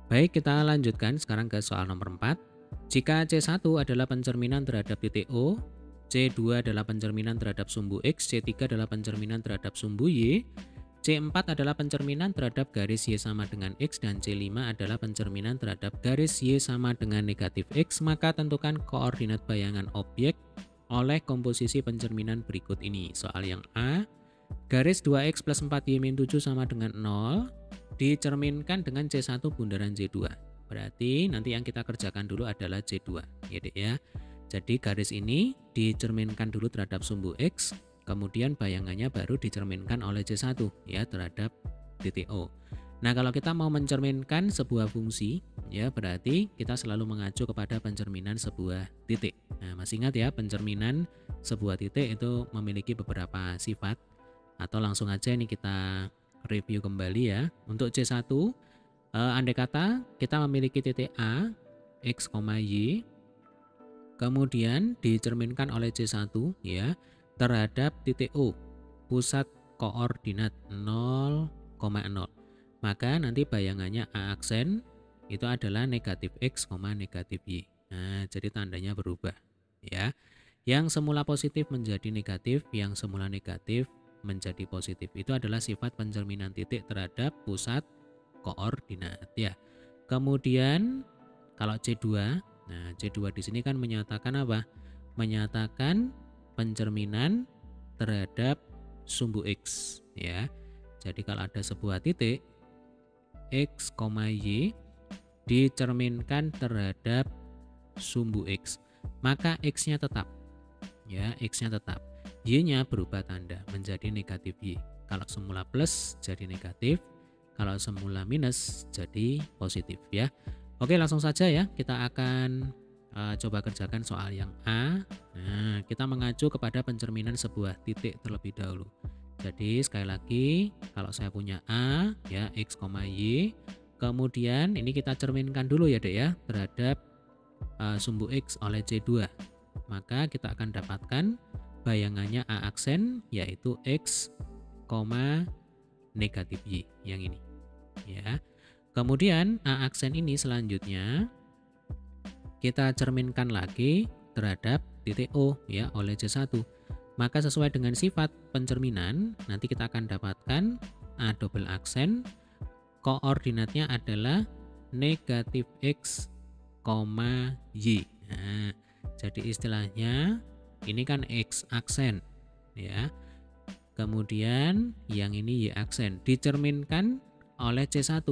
Baik, kita lanjutkan sekarang ke soal nomor 4. Jika C1 adalah pencerminan terhadap titik O, C2 adalah pencerminan terhadap sumbu X, C3 adalah pencerminan terhadap sumbu Y, C4 adalah pencerminan terhadap garis Y sama dengan X, dan C5 adalah pencerminan terhadap garis Y sama dengan negatif X, maka tentukan koordinat bayangan objek oleh komposisi pencerminan berikut ini. Soal yang A, garis 2X plus 4Y min 7 sama dengan 0 dicerminkan dengan C1 bundaran C2. Berarti nanti yang kita kerjakan dulu adalah C2, ya Dek ya. Jadi garis ini dicerminkan dulu terhadap sumbu X, kemudian bayangannya baru dicerminkan oleh C1 ya terhadap titik O. Nah, kalau kita mau mencerminkan sebuah fungsi, ya berarti kita selalu mengacu kepada pencerminan sebuah titik. Nah, masih ingat ya, pencerminan sebuah titik itu memiliki beberapa sifat, atau langsung aja ini kita review kembali ya. Untuk C1, andai kata kita memiliki titik A, X, Y, kemudian dicerminkan oleh C1 ya terhadap titik O, pusat koordinat 0,0. Maka nanti bayangannya A aksen itu adalah negatif X, negatif Y. Nah, jadi tandanya berubah ya. Yang semula positif menjadi negatif, yang semula negatif menjadi positif. Itu adalah sifat pencerminan titik terhadap pusat koordinat ya. Kemudian kalau C2, nah C2 di sini kan menyatakan apa? Menyatakan pencerminan terhadap sumbu X ya. Jadi kalau ada sebuah titik X, Y dicerminkan terhadap sumbu X, maka X-nya tetap ya, X-nya tetap. Y-nya berubah tanda menjadi negatif Y. Kalau semula plus jadi negatif, kalau semula minus jadi positif ya. Oke, langsung saja ya, kita akan coba kerjakan soal yang A. Nah, kita mengacu kepada pencerminan sebuah titik terlebih dahulu. Jadi sekali lagi, kalau saya punya A ya X, Y, kemudian ini kita cerminkan dulu ya Dek ya terhadap sumbu X oleh C2. Maka kita akan dapatkan bayangannya A aksen yaitu X, negatif Y yang ini ya. Kemudian A aksen ini selanjutnya kita cerminkan lagi terhadap titik O ya oleh C1. Maka sesuai dengan sifat pencerminan nanti kita akan dapatkan A double aksen koordinatnya adalah negatif X, Y. Nah, jadi istilahnya ini kan X aksen ya. Kemudian yang ini Y aksen dicerminkan oleh C1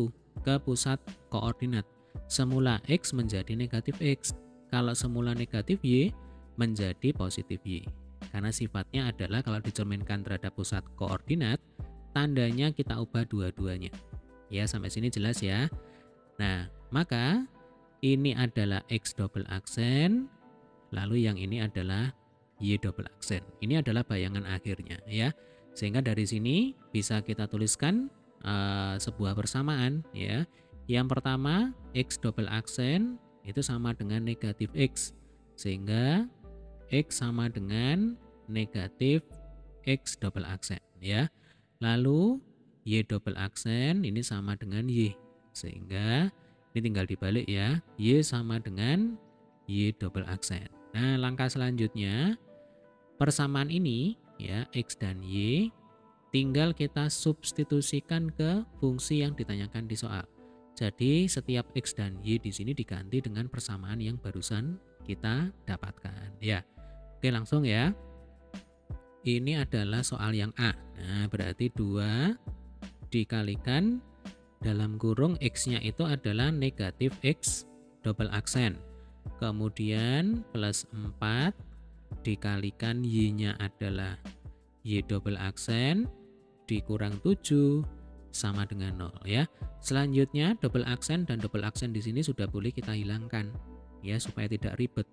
ke pusat koordinat. Semula X menjadi negatif X. Kalau semula negatif Y menjadi positif Y. Karena sifatnya adalah kalau dicerminkan terhadap pusat koordinat, tandanya kita ubah dua-duanya. Ya, sampai sini jelas ya. Nah, maka ini adalah X double aksen, lalu yang ini adalah Y double aksen. Ini adalah bayangan akhirnya ya. Sehingga dari sini bisa kita tuliskan sebuah persamaan ya. Yang pertama X double aksen itu sama dengan negatif X. Sehingga X sama dengan negatif X double aksen ya. Lalu Y double aksen ini sama dengan Y. Sehingga ini tinggal dibalik ya. Y sama dengan Y double aksen. Nah, langkah selanjutnya persamaan ini ya X dan Y tinggal kita substitusikan ke fungsi yang ditanyakan di soal. Jadi setiap X dan Y di sini diganti dengan persamaan yang barusan kita dapatkan ya. Oke, langsung ya. Ini adalah soal yang A. Nah, berarti 2 dikalikan dalam kurung X-nya itu adalah negatif X double aksen. Kemudian plus 4 dikalikan Y-nya adalah Y double aksen dikurang 7 sama dengan 0 ya. Selanjutnya double aksen dan double aksen di sini sudah boleh kita hilangkan ya supaya tidak ribet.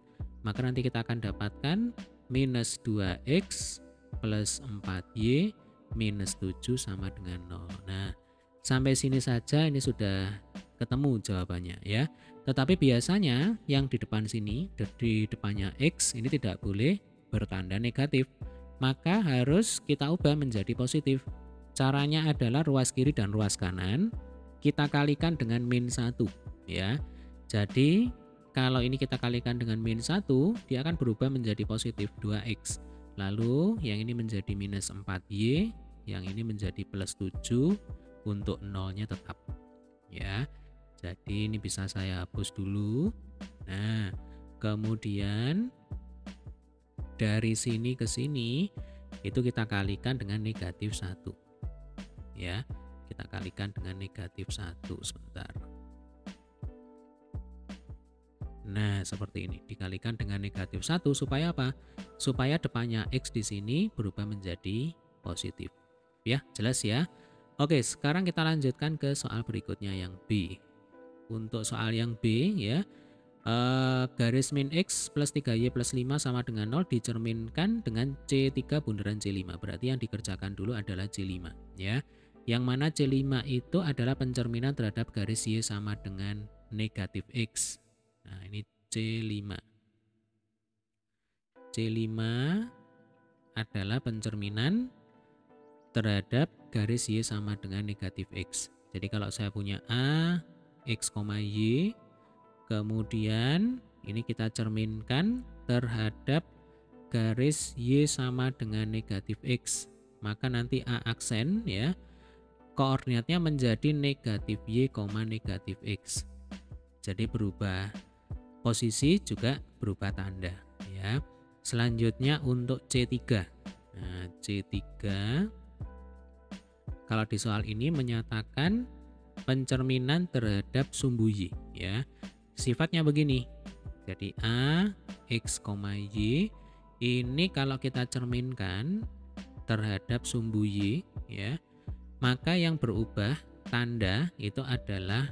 Maka nanti kita akan dapatkan minus 2X plus 4Y minus 7 sama dengan 0. Nah, sampai sini saja ini sudah ketemu jawabannya ya. Tetapi biasanya yang di depan sini, di depannya X ini tidak boleh bertanda negatif. Maka harus kita ubah menjadi positif. Caranya adalah ruas kiri dan ruas kanan kita kalikan dengan min 1. ya. Jadi kalau ini kita kalikan dengan min 1, dia akan berubah menjadi positif 2x. Lalu yang ini menjadi minus 4y, yang ini menjadi plus 7, untuk nolnya tetap. Ya, jadi ini bisa saya hapus dulu. Nah, kemudian dari sini ke sini itu kita kalikan dengan negatif 1. Ya, kita kalikan dengan negatif 1 sebentar. Nah, seperti ini. Dikalikan dengan negatif 1 supaya apa? Supaya depannya X di sini berubah menjadi positif. Ya, jelas ya? Oke, sekarang kita lanjutkan ke soal berikutnya yang B. Untuk soal yang B ya, garis min X plus 3Y plus 5 sama dengan 0 dicerminkan dengan C3 bundaran C5. Berarti yang dikerjakan dulu adalah C5 ya. Yang mana C5 itu adalah pencerminan terhadap garis Y sama dengan negatif X. Nah, ini C5. C5 adalah pencerminan terhadap garis Y sama dengan negatif X. Jadi kalau saya punya A, X, Y, kemudian ini kita cerminkan terhadap garis Y sama dengan negatif X. Maka nanti A aksen ya, koordinatnya menjadi negatif Y, negatif X. Jadi berubah posisi juga berubah tanda ya. Selanjutnya untuk C3. Nah, C3 kalau di soal ini menyatakan pencerminan terhadap sumbu Y ya. Sifatnya begini. Jadi A, X, Y ini kalau kita cerminkan terhadap sumbu Y ya, maka yang berubah tanda itu adalah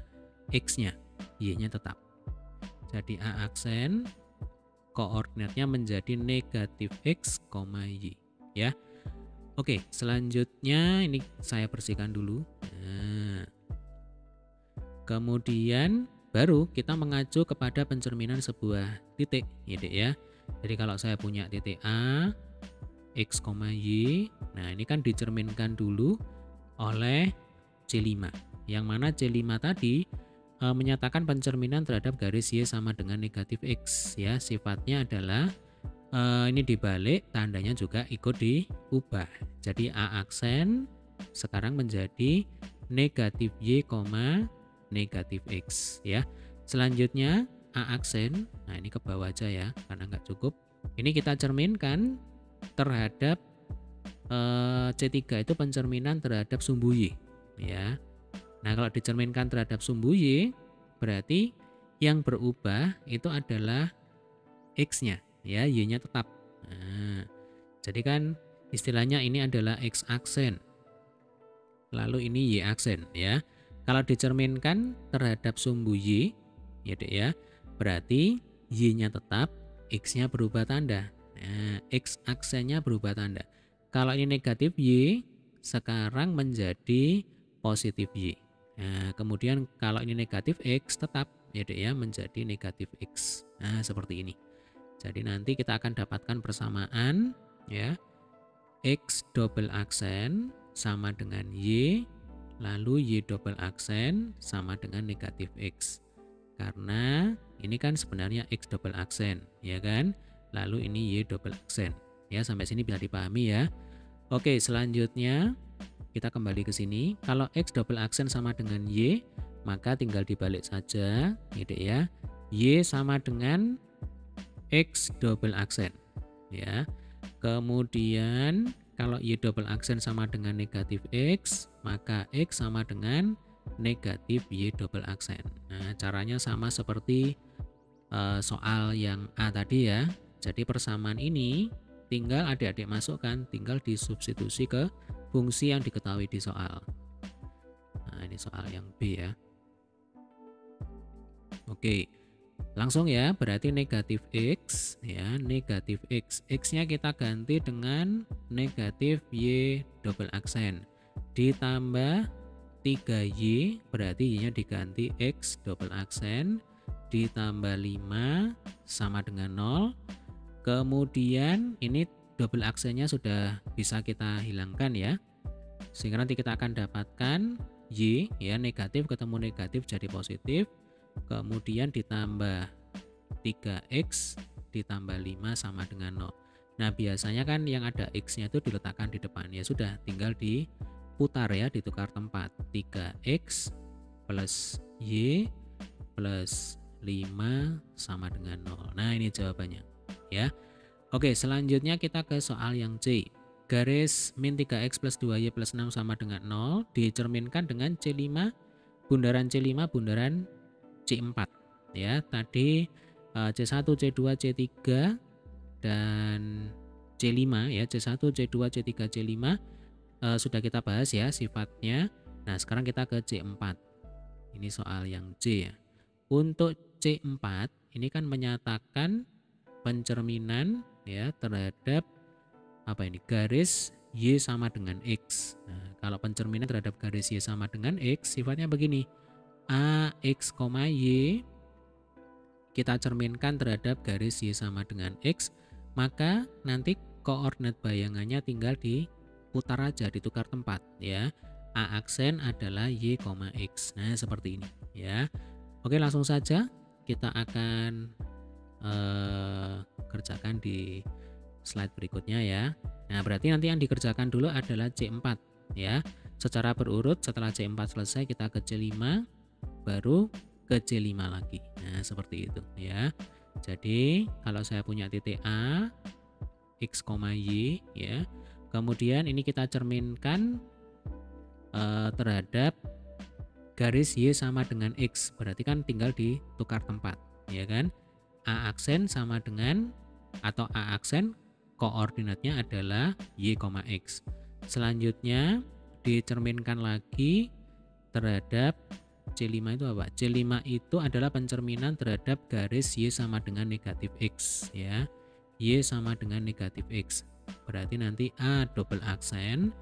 X-nya, Y-nya tetap. Jadi A aksen koordinatnya menjadi negatif X, Y ya. Oke, selanjutnya ini saya bersihkan dulu. Nah, kemudian baru kita mengacu kepada pencerminan sebuah titik ya. Jadi kalau saya punya titik A, X, Y, nah ini kan dicerminkan dulu oleh C5. Yang mana C5 tadi menyatakan pencerminan terhadap garis Y sama dengan negatif X ya. Sifatnya adalah ini dibalik, tandanya juga ikut diubah. Jadi A aksen sekarang menjadi negatif Y, negatif X ya. Selanjutnya A aksen, nah ini ke bawah aja ya karena nggak cukup. Ini kita cerminkan terhadap C3 itu pencerminan terhadap sumbu Y ya. Nah, kalau dicerminkan terhadap sumbu Y, berarti yang berubah itu adalah X-nya, ya, Y-nya tetap. Nah, jadi kan istilahnya ini adalah X aksen. Lalu ini Y aksen, ya. Kalau dicerminkan terhadap sumbu Y, ya Dek ya, berarti Y-nya tetap, X-nya berubah tanda. Nah, X aksennya berubah tanda. Kalau ini negatif Y, sekarang menjadi positif Y. Nah, kemudian kalau ini negatif X tetap ya Dek ya menjadi negatif X. Nah, seperti ini. Jadi nanti kita akan dapatkan persamaan ya. X double aksen sama dengan Y, lalu Y double aksen sama dengan negatif X. Karena ini kan sebenarnya X double aksen, ya kan? Lalu ini Y double aksen. Ya, sampai sini bisa dipahami ya. Oke, selanjutnya kita kembali ke sini. Kalau X double aksen sama dengan Y, maka tinggal dibalik saja, gitu ya. Y sama dengan X double aksen, ya. Kemudian kalau Y double aksen sama dengan negatif X, maka X sama dengan negatif Y double aksen. Nah, caranya sama seperti soal yang A tadi ya. Jadi persamaan ini tinggal adik-adik masukkan, tinggal disubstitusi ke fungsi yang diketahui di soal. Nah, ini soal yang B ya. Oke, langsung ya, berarti negatif X ya, negatif X. X-nya kita ganti dengan negatif Y double aksen. Ditambah 3Y, berarti Y-nya diganti X double aksen. Ditambah 5 sama dengan 0. Kemudian ini double aksennya sudah bisa kita hilangkan ya. Sehingga nanti kita akan dapatkan Y ya, negatif ketemu negatif jadi positif. kemudian ditambah 3x ditambah 5 sama dengan 0. Nah, biasanya kan yang ada x-nya itu diletakkan di depan. Ya sudah, tinggal diputar ya, ditukar tempat. 3x plus y plus 5 sama dengan 0. Nah, ini jawabannya ya. Oke, selanjutnya kita ke soal yang C. Garis min 3x plus 2y plus 6 sama dengan 0 dicerminkan dengan C5, bundaran C5, bundaran C4 ya. Tadi C1, C2, C3 dan C5 ya, C1, C2, C3, C5 sudah kita bahas ya sifatnya. Nah, sekarang kita ke C4. Ini soal yang C ya. Untuk C4 ini kan menyatakan pencerminan ya terhadap apa ini, garis Y sama dengan X. Nah, kalau pencerminan terhadap garis Y sama dengan X sifatnya begini. AX, Y kita cerminkan terhadap garis Y sama dengan X, maka nanti koordinat bayangannya tinggal diputar aja, ditukar tempat ya. A aksen adalah Y, X. Nah, seperti ini ya. Oke, langsung saja kita akan kerjakan di slide berikutnya ya. Nah, berarti nanti yang dikerjakan dulu adalah C4 ya. Secara berurut setelah C4 selesai kita ke C5, baru ke C5 lagi. Nah, seperti itu ya. Jadi, kalau saya punya titik A, X, Y ya. Kemudian ini kita cerminkan terhadap garis Y sama dengan X. Berarti kan tinggal ditukar tempat, ya kan? A aksen sama dengan, atau A aksen koordinatnya adalah Y, X. Selanjutnya dicerminkan lagi terhadap C5 itu apa? C5 itu adalah pencerminan terhadap garis Y sama dengan negatif X ya. Y sama dengan negatif X. Berarti nanti A double aksen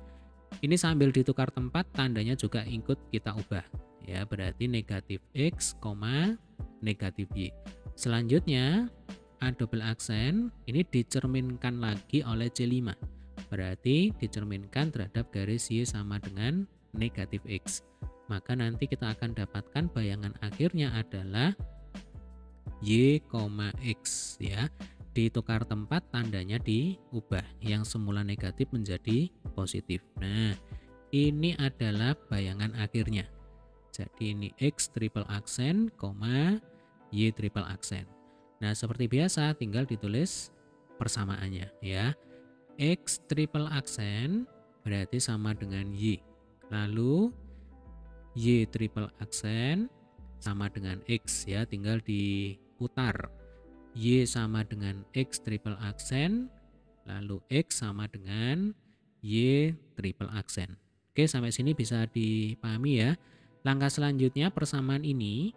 ini sambil ditukar tempat tandanya juga ikut kita ubah ya. Berarti negatif X, negatif Y. Selanjutnya A double aksen ini dicerminkan lagi oleh C5. Berarti dicerminkan terhadap garis Y sama dengan negatif X. Maka nanti kita akan dapatkan bayangan akhirnya adalah Y, X ya. Ditukar tempat tandanya diubah, yang semula negatif menjadi positif. Nah, ini adalah bayangan akhirnya. Jadi ini X triple aksen, Y triple aksen. Nah, seperti biasa tinggal ditulis persamaannya ya. X triple aksen berarti sama dengan Y. Lalu Y triple aksen sama dengan X ya, tinggal diputar. Y sama dengan X triple aksen, lalu X sama dengan Y triple aksen. Oke, sampai sini bisa dipahami ya. Langkah selanjutnya persamaan ini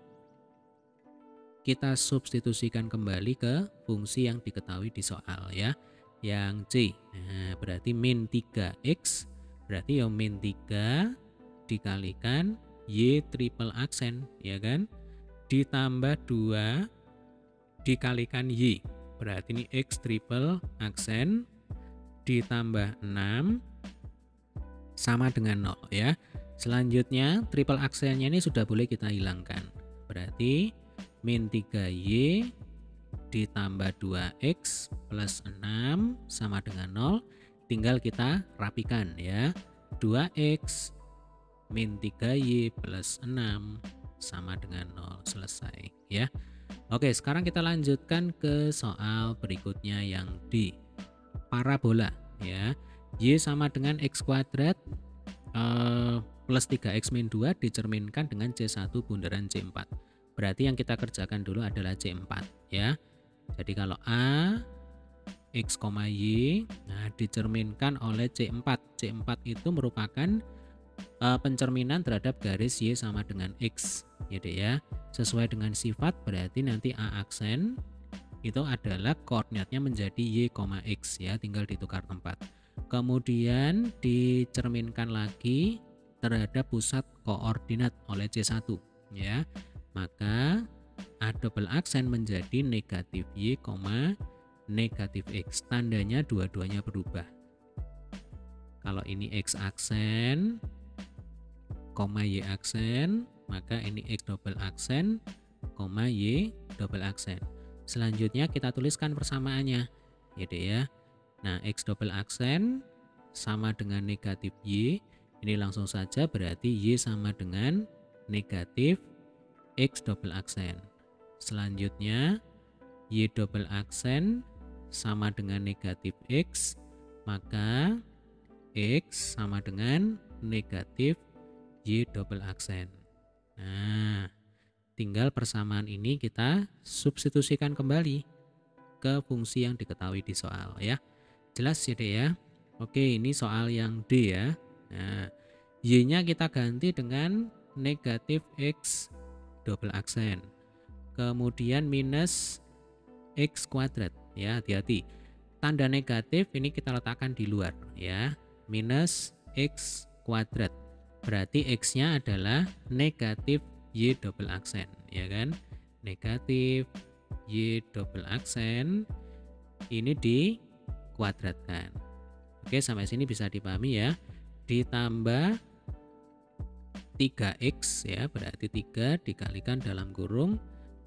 kita substitusikan kembali ke fungsi yang diketahui di soal ya. Yang C. Nah, berarti min 3X berarti ya min 3 dikalikan Y triple aksen ya kan, ditambah 2 dikalikan Y, berarti ini X triple aksen ditambah 6 sama dengan 0 ya. Selanjutnya triple aksennya ini sudah boleh kita hilangkan, berarti min 3Y ditambah 2X plus 6 sama dengan 0. Tinggal kita rapikan ya. 2X min 3Y plus 6 sama dengan 0. Selesai ya. Oke, sekarang kita lanjutkan ke soal berikutnya yang D. Parabola ya. Y sama dengan X kuadrat plus 3X min 2 dicerminkan dengan C1 bundaran C4. Berarti yang kita kerjakan dulu adalah C4 ya. Jadi kalau A X, Y nah dicerminkan oleh C4. C4 itu merupakan pencerminan terhadap garis Y sama dengan X gitu ya. Sesuai dengan sifat berarti nanti A aksen itu adalah koordinatnya menjadi Y, X ya, tinggal ditukar tempat. Kemudian dicerminkan lagi terhadap pusat koordinat oleh C1 ya. Maka A double aksen menjadi negatif Y, negatif X. Tandanya dua-duanya berubah. Kalau ini X aksen, Y aksen, maka ini X double aksen Y double aksen. Selanjutnya kita tuliskan persamaannya, ya Dek ya. Nah, X double aksen sama dengan negatif Y. Ini langsung saja berarti Y sama dengan negatif X double aksen. Selanjutnya Y double aksen sama dengan negatif X, maka X sama dengan negatif Y double aksen. Nah, tinggal persamaan ini kita substitusikan kembali ke fungsi yang diketahui di soal ya. Jelas ya Dek ya. Oke, ini soal yang D ya. Nah, Y-nya kita ganti dengan negatif X double aksen. Kemudian minus X kuadrat ya, hati-hati. Tanda negatif ini kita letakkan di luar ya. Minus X kuadrat. Berarti X-nya adalah negatif Y double aksen, ya kan? Negatif Y double aksen ini dikuadratkan. Oke, sampai sini bisa dipahami ya. Ditambah 3X ya, berarti 3 dikalikan dalam kurung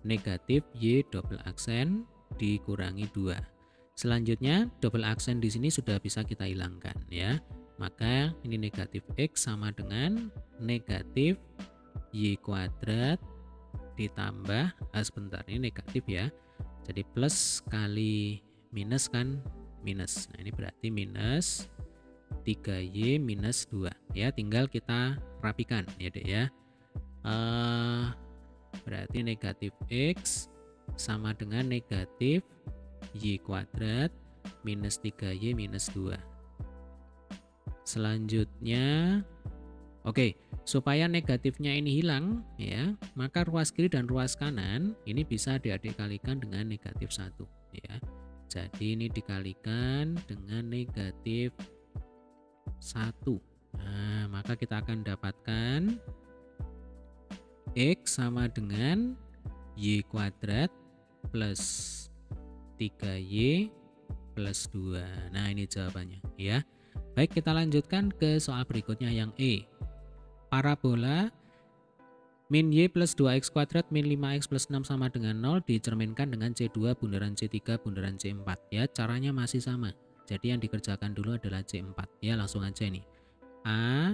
negatif Y double aksen dikurangi 2. Selanjutnya double aksen di sini sudah bisa kita hilangkan ya. Maka ini negatif X sama dengan negatif Y kuadrat ditambah, sebentar ini negatif ya. Jadi plus kali minus kan minus. Nah, ini berarti minus 3Y minus 2 ya, tinggal kita rapikan ya Dek ya. Berarti negatif X sama dengan negatif Y kuadrat minus 3Y minus 2. Selanjutnya, oke, supaya negatifnya ini hilang ya, maka ruas kiri dan ruas kanan ini bisa diadik-kalikan dengan negatif 1 ya. Jadi ini dikalikan dengan negatif 1. Nah, maka kita akan dapatkan X sama dengan Y kuadrat plus 3Y plus 2. Nah, ini jawabannya ya. Baik, kita lanjutkan ke soal berikutnya yang E. Parabola min Y plus 2X kuadrat min 5X plus 6 sama dengan 0 dicerminkan dengan C2 bundaran C3 bundaran C4 ya. Caranya masih sama. Jadi yang dikerjakan dulu adalah C4 ya, langsung aja nih. A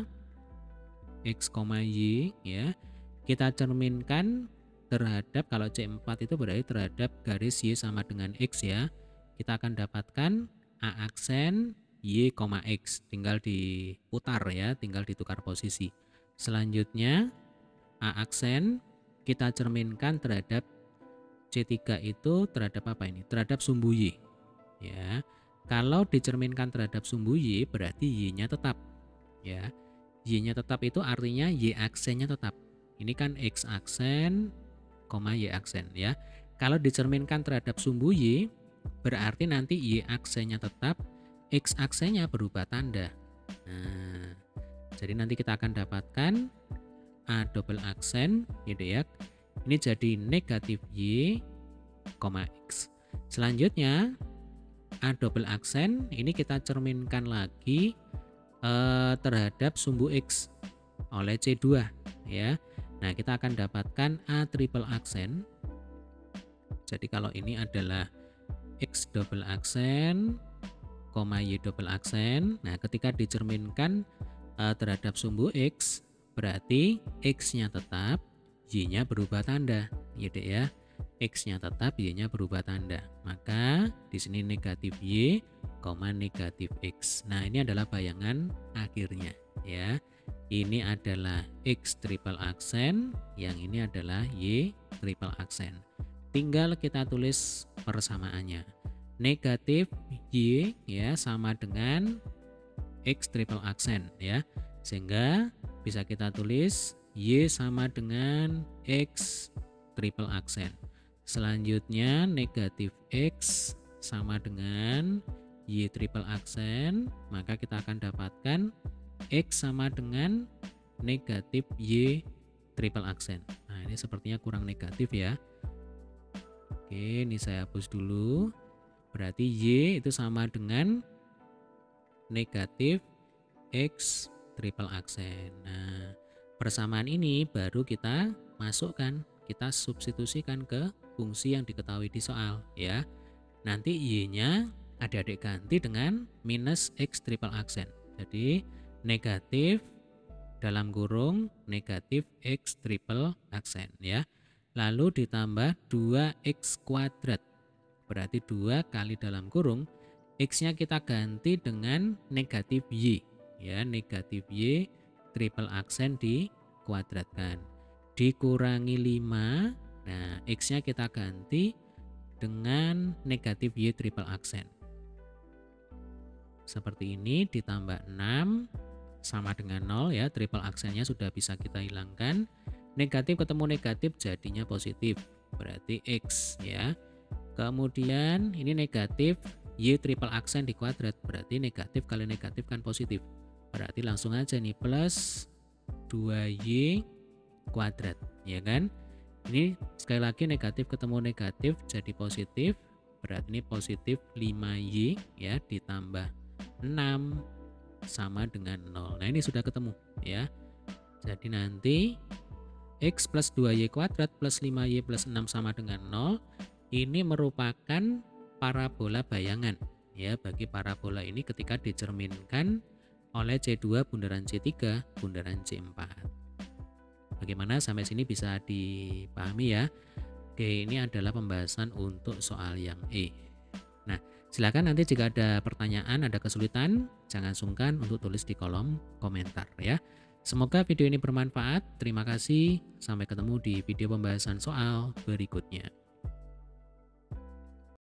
X, Y ya. Kita cerminkan terhadap, kalau C4 itu berarti terhadap garis Y sama dengan X ya. Kita akan dapatkan A aksen Y, X. Tinggal diputar ya, tinggal ditukar posisi. Selanjutnya A aksen kita cerminkan terhadap C3 itu terhadap apa ini? Terhadap sumbu Y ya. Kalau dicerminkan terhadap sumbu Y berarti Y-nya tetap ya. Y-nya tetap itu artinya Y aksennya tetap. Ini kan X aksen, Y aksen ya. Kalau dicerminkan terhadap sumbu Y berarti nanti Y aksennya tetap, X aksennya berubah tanda. Nah, jadi nanti kita akan dapatkan A double aksen gitu ya. Ini jadi negatif Y, X. Selanjutnya A double aksen ini kita cerminkan lagi terhadap sumbu X oleh C2 ya. Nah, kita akan dapatkan A triple aksen. Jadi kalau ini adalah X double aksen, Y double aksen. Nah, ketika dicerminkan terhadap sumbu X, berarti X-nya tetap, Y-nya berubah tanda, gitu ya. X-nya tetap, Y-nya berubah tanda. Maka di sini negatif Y, negatif X. Nah, ini adalah bayangan akhirnya ya. Ini adalah X triple aksen, yang ini adalah Y triple aksen. Tinggal kita tulis persamaannya. Negatif Y ya sama dengan X triple aksen ya. Sehingga bisa kita tulis Y sama dengan X triple aksen. Selanjutnya negatif X sama dengan Y triple aksen, maka kita akan dapatkan X sama dengan negatif Y triple aksen. Nah, ini sepertinya kurang negatif ya. Oke, ini saya hapus dulu. Berarti Y itu sama dengan negatif X triple aksen. Nah, persamaan ini baru kita masukkan, kita substitusikan ke fungsi yang diketahui di soal ya. Nanti Y-nya adik-adik ganti dengan minus X triple aksen. Jadi negatif dalam kurung negatif X triple aksen ya. Lalu ditambah 2X kuadrat. Berarti 2 kali dalam kurung X-nya kita ganti dengan negatif Y ya, negatif Y triple aksen dikuadratkan. Dikurangi 5. Nah, X-nya kita ganti dengan negatif Y triple aksen. Seperti ini ditambah 6 sama dengan 0 ya, triple aksennya sudah bisa kita hilangkan. Negatif ketemu negatif jadinya positif, berarti X ya. Kemudian ini negatif Y triple aksen dikuadrat, berarti negatif kali negatif kan positif. Berarti langsung aja nih plus 2Y kuadrat ya kan. Ini sekali lagi negatif ketemu negatif jadi positif, berarti ini positif 5Y ya ditambah 6 sama dengan 0. Nah ini sudah ketemu ya. Jadi nanti X plus 2Y kuadrat plus 5Y plus 6 sama dengan 0. Ini merupakan parabola bayangan ya. Bagi parabola ini ketika dicerminkan oleh C2 bundaran C3 bundaran C4. Bagaimana sampai sini bisa dipahami ya. Oke, ini adalah pembahasan untuk soal yang E. Nah, silakan nanti jika ada pertanyaan, ada kesulitan, jangan sungkan untuk tulis di kolom komentar ya. Semoga video ini bermanfaat. Terima kasih. Sampai ketemu di video pembahasan soal berikutnya.